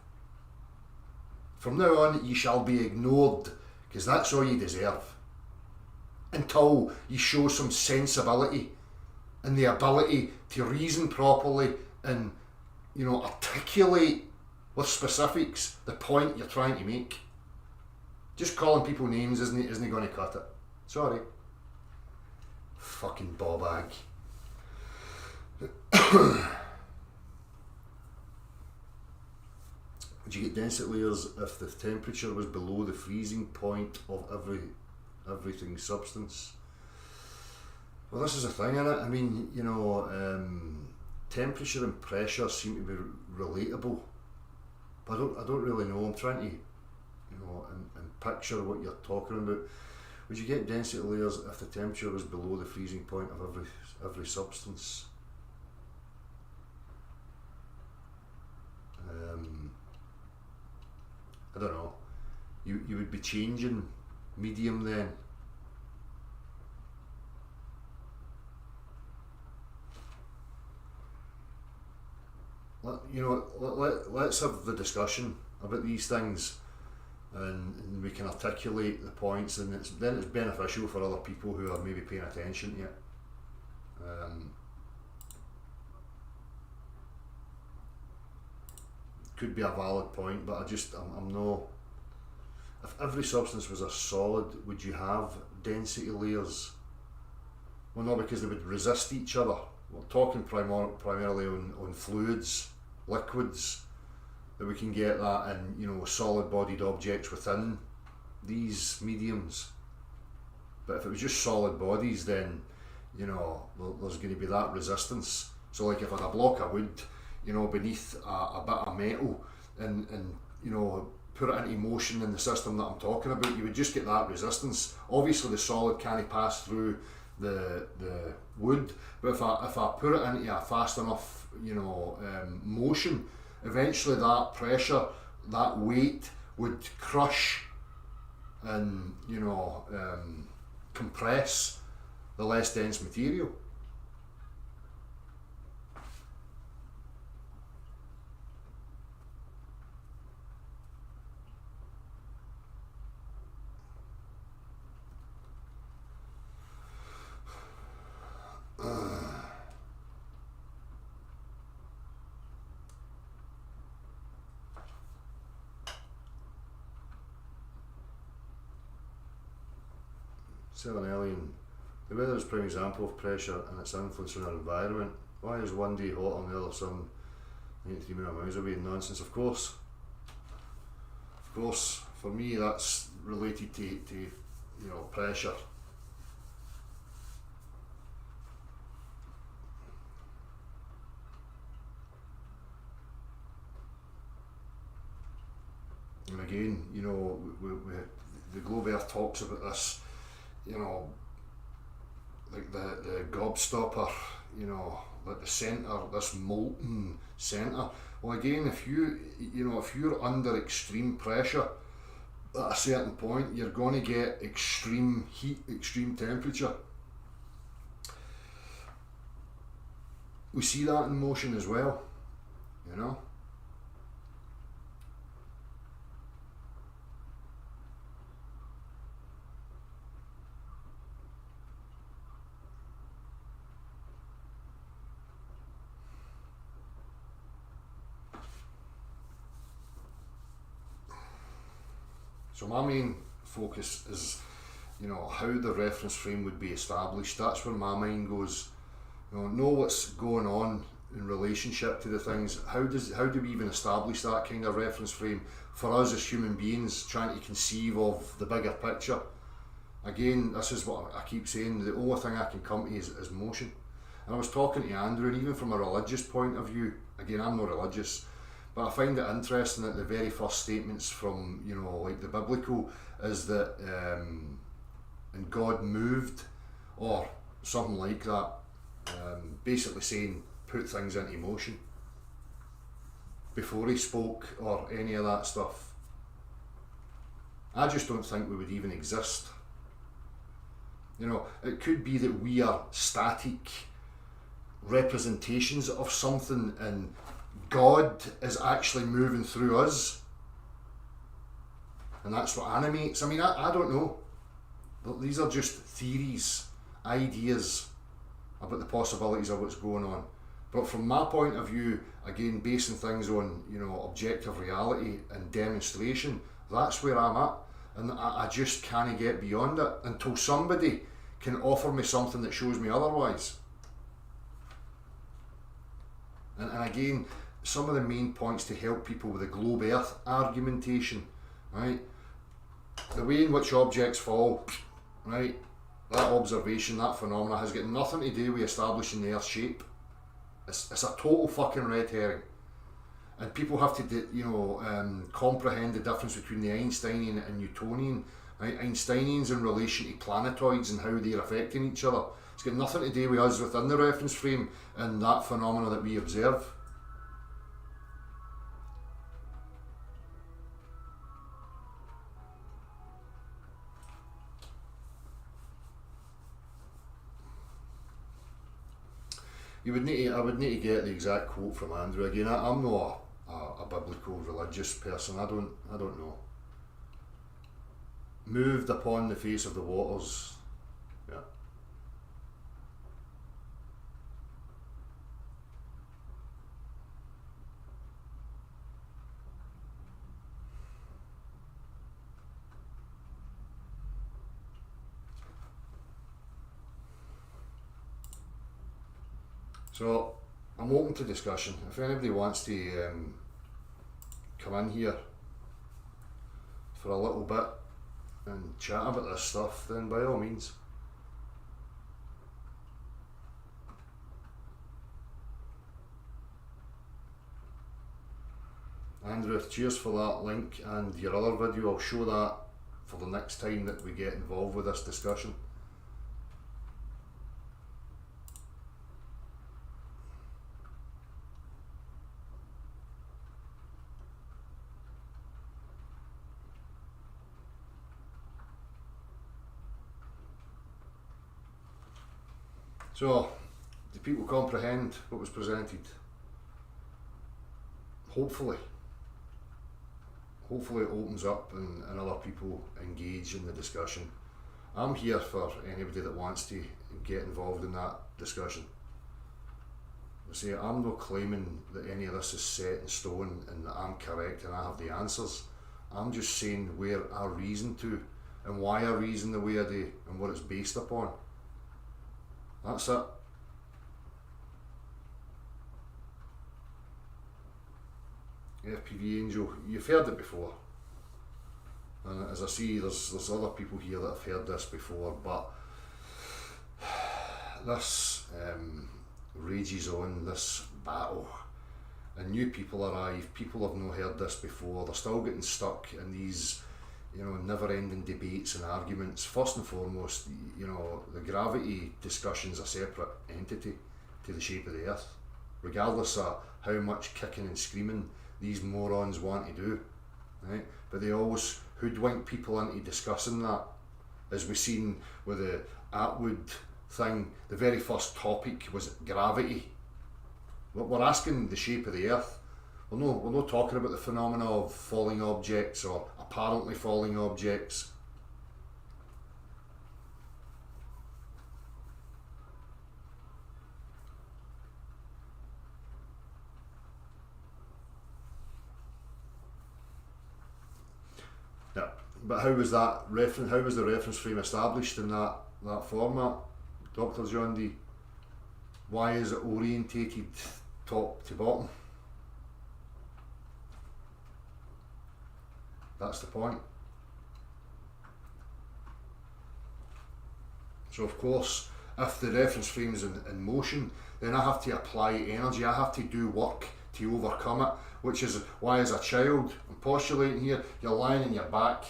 From now on you shall be ignored, because that's all you deserve. Until you show some sensibility and the ability to reason properly and, you know, articulate with specifics the point you're trying to make. Just calling people names isn't going to cut it. Sorry. Fucking ball bag. Would you get density layers if the temperature was below the freezing point of everything substance? Well, this is a thing, innit? I mean, you know, temperature and pressure seem to be relatable, but I don't really know. I'm trying to, you know, and picture what you're talking about. Would you get density layers if the temperature was below the freezing point of every substance? I don't know. You would be changing medium then. You know, let's have the discussion about these things, and we can articulate the points, and then it's beneficial for other people who are maybe paying attention to it. Could be a valid point, but I'm no. If every substance was a solid, would you have density layers? Well, no, because they would resist each other. We're talking primarily on fluids, liquids, that we can get that in, you know, solid-bodied objects within these mediums. But if it was just solid bodies, then, you know, there's going to be that resistance. So, like if I had a block of wood, you know, beneath a bit of metal, and you know, put it into motion in the system that I'm talking about, you would just get that resistance. Obviously the solid can't pass through the wood, but if I put it into a fast enough, you know, motion, eventually that pressure, that weight would crush and, you know, compress the less dense material. Seven alien. The weather is a prime example of pressure and its influence on our environment. Why is one day hot and the other some 93 million miles away? Nonsense, of course. Of course, for me that's related to you know, pressure. And again, you know, the globe earth talks about this, you know, like the gobstopper, you know, like the centre, this molten centre. Well, again, if you're under extreme pressure at a certain point, you're going to get extreme heat, extreme temperature. We see that in motion as well, you know. So my main focus is, you know, how the reference frame would be established. That's where my mind goes. You know what's going on in relationship to the things. How do we even establish that kind of reference frame for us as human beings trying to conceive of the bigger picture? Again, this is what I keep saying, the only thing I can come to is motion. And I was talking to Andrew, and even from a religious point of view, again, I'm not religious, but I find it interesting that the very first statements from, you know, like the biblical is that and God moved, or something like that, basically saying put things into motion before he spoke or any of that stuff. I just don't think we would even exist. You know, it could be that we are static representations of something and God is actually moving through us, and that's what animates. I mean, I don't know. These are just theories, ideas about the possibilities of what's going on. But from my point of view, again, basing things on, you know, objective reality and demonstration, that's where I'm at. And I just can't get beyond it until somebody can offer me something that shows me otherwise. And again, some of the main points to help people with the globe earth argumentation, right? The way in which objects fall, right? That observation, that phenomena has got nothing to do with establishing the earth's shape. It's a total fucking red herring. And people have to, you know, comprehend the difference between the Einsteinian and Newtonian. Right? Einsteinian's in relation to planetoids and how they're affecting each other. It's got nothing to do with us within the reference frame and that phenomena that we observe. I would need to get the exact quote from Andrew. Again, I'm not a biblical religious person. I don't know. Moved upon the face of the waters. Yeah. So I'm open to discussion. If anybody wants to come in here for a little bit and chat about this stuff, then by all means. Andrew, cheers for that link, and your other video, I'll show that for the next time that we get involved with this discussion. So, do people comprehend what was presented? Hopefully it opens up and other people engage in the discussion. I'm here for anybody that wants to get involved in that discussion. I say, I'm not claiming that any of this is set in stone and that I'm correct and I have the answers. I'm just saying where I reason to and why I reason the way I do and what it's based upon. That's it. FPV Angel, you've heard it before, and as I see, there's other people here that have heard this before, but this rages on, this battle, and new people arrive, people have not heard this before, they're still getting stuck in these, you know, never-ending debates and arguments. First and foremost, you know, the gravity discussion is a separate entity to the shape of the earth, regardless of how much kicking and screaming these morons want to do, right? But they always hoodwink people into discussing that. As we've seen with the Atwood thing, the very first topic was gravity. We're asking the shape of the earth. We're not talking about the phenomena of falling objects or apparently falling objects. Yeah, but how was that reference? How was the reference frame established in that format, Dr. John D? Why is it orientated top to bottom? That's the point. So of course, if the reference frame is in motion, then I have to apply energy, I have to do work to overcome it, which is why as a child, I'm postulating here, you're lying on your back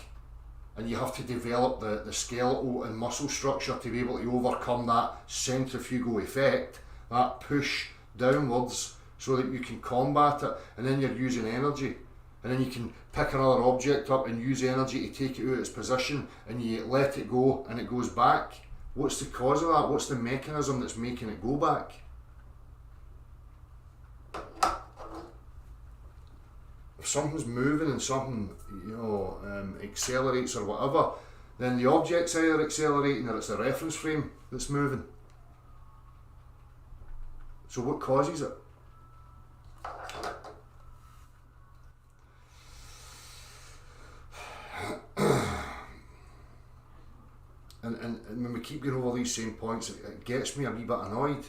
and you have to develop the skeletal and muscle structure to be able to overcome that centrifugal effect, that push downwards, so that you can combat it, and then you're using energy. And then you can pick another object up and use energy to take it out of its position, and you let it go and it goes back. What's the cause of that? What's the mechanism that's making it go back? If something's moving and something, you know, accelerates or whatever, then the object's either accelerating or it's the reference frame that's moving. So what causes it? And when we keep going over these same points, it gets me a wee bit annoyed.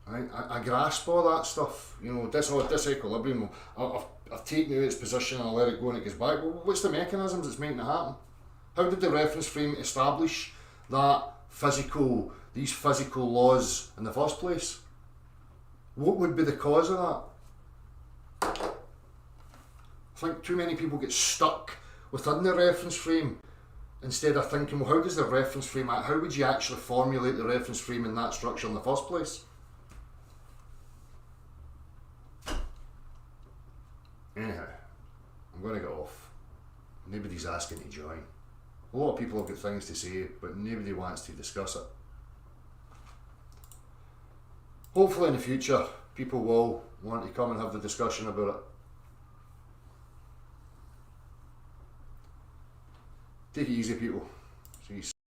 Right? I grasp all that stuff, you know, disequilibrium. I've taken it out of its position and I let it go and it goes back. Well, what's the mechanisms that's making it happen? How did the reference frame establish these physical laws in the first place? What would be the cause of that? I think too many people get stuck within the reference frame instead of thinking, well, how does the reference frame, how would you actually formulate the reference frame in that structure in the first place? Anyhow, I'm going to get off. Nobody's asking to join. A lot of people have got things to say, but nobody wants to discuss it. Hopefully in the future, people will want to come and have the discussion about it. Take it easy, people. See you soon.